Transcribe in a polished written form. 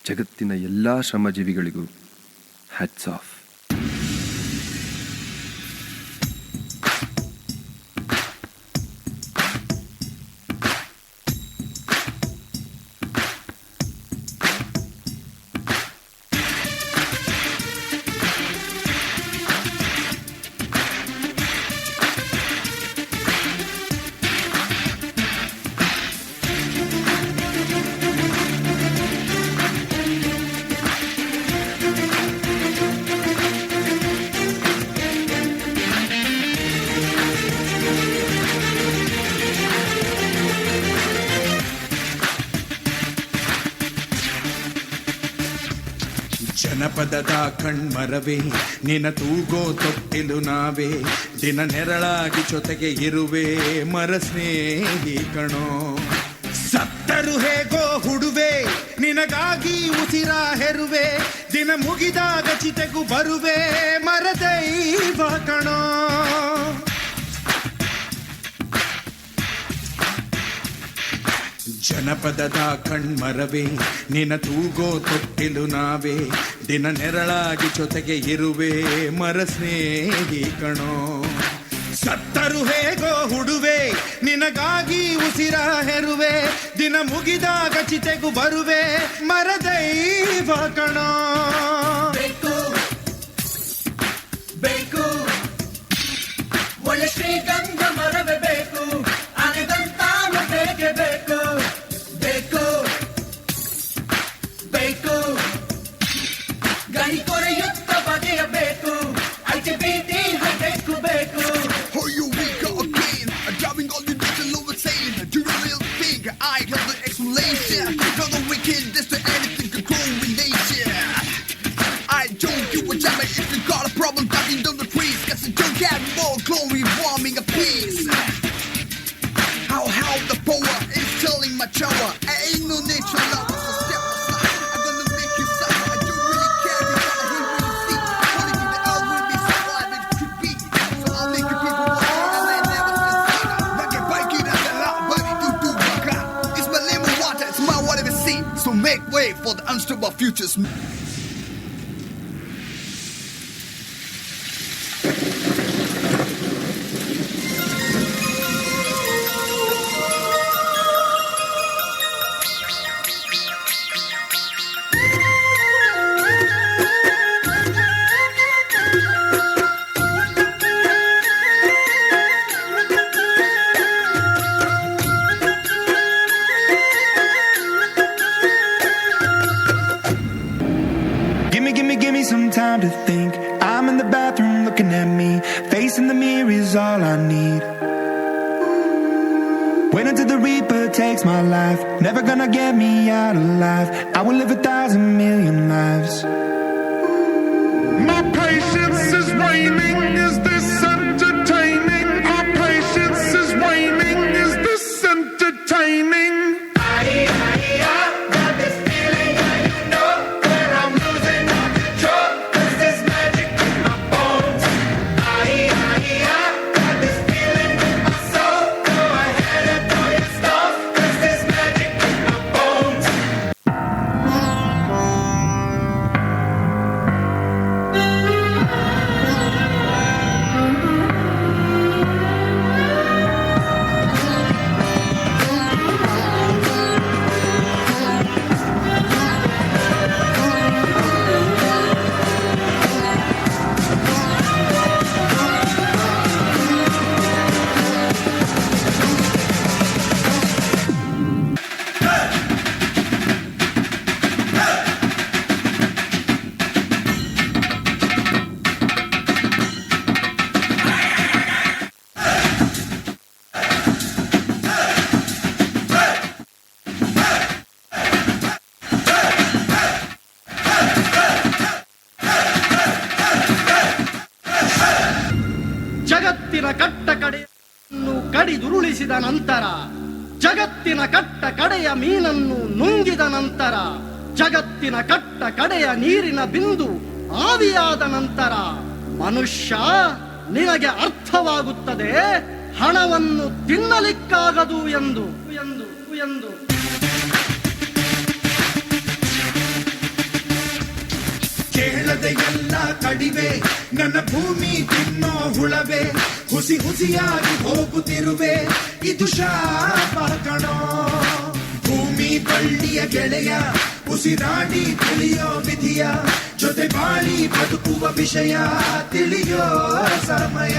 ಜಗತ್ತಿನ ಎಲ್ಲ ಶ್ರಮಜೀವಿಗಳಿಗೂ hats off. ಜನಪದದ ಕಣ್ಮರವೇ ನಿನ ತೂಗೋ ತೊಟ್ಟಿಲು ನಾವೇ, ದಿನ ನೆರಳಾಗಿ ಜೊತೆಗೆ ಇರುವೆ ಮರ ಸ್ನೇಹಿ ಕಣೋ. ಸತ್ತರು ಹೇಗೋ ಹುಡುವೆ ನಿನಗಾಗಿ ಉಸಿರ ಹೆರುವೆ, ದಿನ ಮುಗಿದಾಗ ಚಿತೆಗೂ ಬರುವೆ ಮರ ದೈವ ಕಣೋ. ಜನಪದದ ಕಣ್ಮರವೇ ನಿನ ತೂಗೋ ತೊಟ್ಟಿಲು ನಾವೇ, ದಿನ ನೆರಳಾಗಿ ಜೊತೆಗೆ ಇರುವೆ ಮರ ಸ್ನೇಹಿ ಕಣೋ. ಸತ್ತರು ಹೇಗೋ ಹುಡುವೆ ನಿನಗಾಗಿ ಉಸಿರ ಹೆರುವೆ, ದಿನ ಮುಗಿದಾಗ ಚಿತೆಗೂ ಬರುವೆ ಮರ ದೈವ ಕಣೋ. ಬೇಕು ಬೇಕು ಒಳ್ಳೆ ಶ್ರೀಗಂಧ ಮರವೇ ಬೇಕು, ಅನೆದಂತಾನು ಬೇಕೇ ಬೇಕು. ಬೇಕು ಬೇಕು ಗಣಿ ಕೊರೆಯುತ್ತ ಬಗೆಯಬೇಕು, ಐಟಿ ಬೀಟಿ ಹೈಟೆಕ್ಕು ಬೇಕು. Oh, you weak again, driving all the digital over saying, do you really think I have the explanation? You're the wickedest to anything can grow in nature. I don't give a damn if you got a problem cutting down the trees, cause you don't get more glory warming a piece. How the power is telling my shower, I ain't no nature lover, so step aside, I'm gonna make you suffer. I don't really care if I hear what you see, only think the earth will be surviving to be, so I'll make you people watch and I never succeed. Like a bike it at the lot, but it do baka. It's my lemon water, it's my whatever see, so make way for the unstable futures. Give me some time to think. I'm in the bathroom looking at me. Facing the mirror is all I need. Wait until the Reaper takes my life. Never gonna get me out alive. I will live 1,000,000,000 lives. My patience is waning. Is this entertaining? Our patience is waning. Is this entertaining? ಜಗತ್ತಿನ ಕಟ್ಟ ಕಡೆಯನ್ನು ಕಡಿದುರುಳಿಸಿದ ನಂತರ, ಜಗತ್ತಿನ ಕಟ್ಟ ಕಡೆಯ ಮೀನನ್ನು ನುಂಗಿದ ನಂತರ, ಜಗತ್ತಿನ ಕಟ್ಟ ಕಡೆಯ ನೀರಿನ ಬಿಂದು ಆವಿಯಾದ ನಂತರ ಮನುಷ್ಯ ನಿನಗೆ ಅರ್ಥವಾಗುತ್ತದೆ ಹಣವನ್ನು ತಿನ್ನಲಿಕ್ಕಾಗದು ಎಂದು ಎಂದು ಎಂದು ಎದೆಯೆಲ್ಲ ಕಡಿವೆ ನನ್ನ ಭೂಮಿ ತಿನ್ನೋ ಹುಳವೆ ಹುಸಿ ಹುಸಿಯಾಗಿ ಹೋಗುತ್ತಿರುವೆ ಇದು ಶಾಪ ಕಣೋ ಭೂಮಿ ಬಳ್ಳಿಯ ಗೆಳೆಯ ಉಸಿರಾಡಿ ತಿಳಿಯೋ ವಿಧಿಯ ಜೊತೆ ಬಾಳಿ ಬದುಕುವ ವಿಷಯ ತಿಳಿಯೋ ಸಮಯ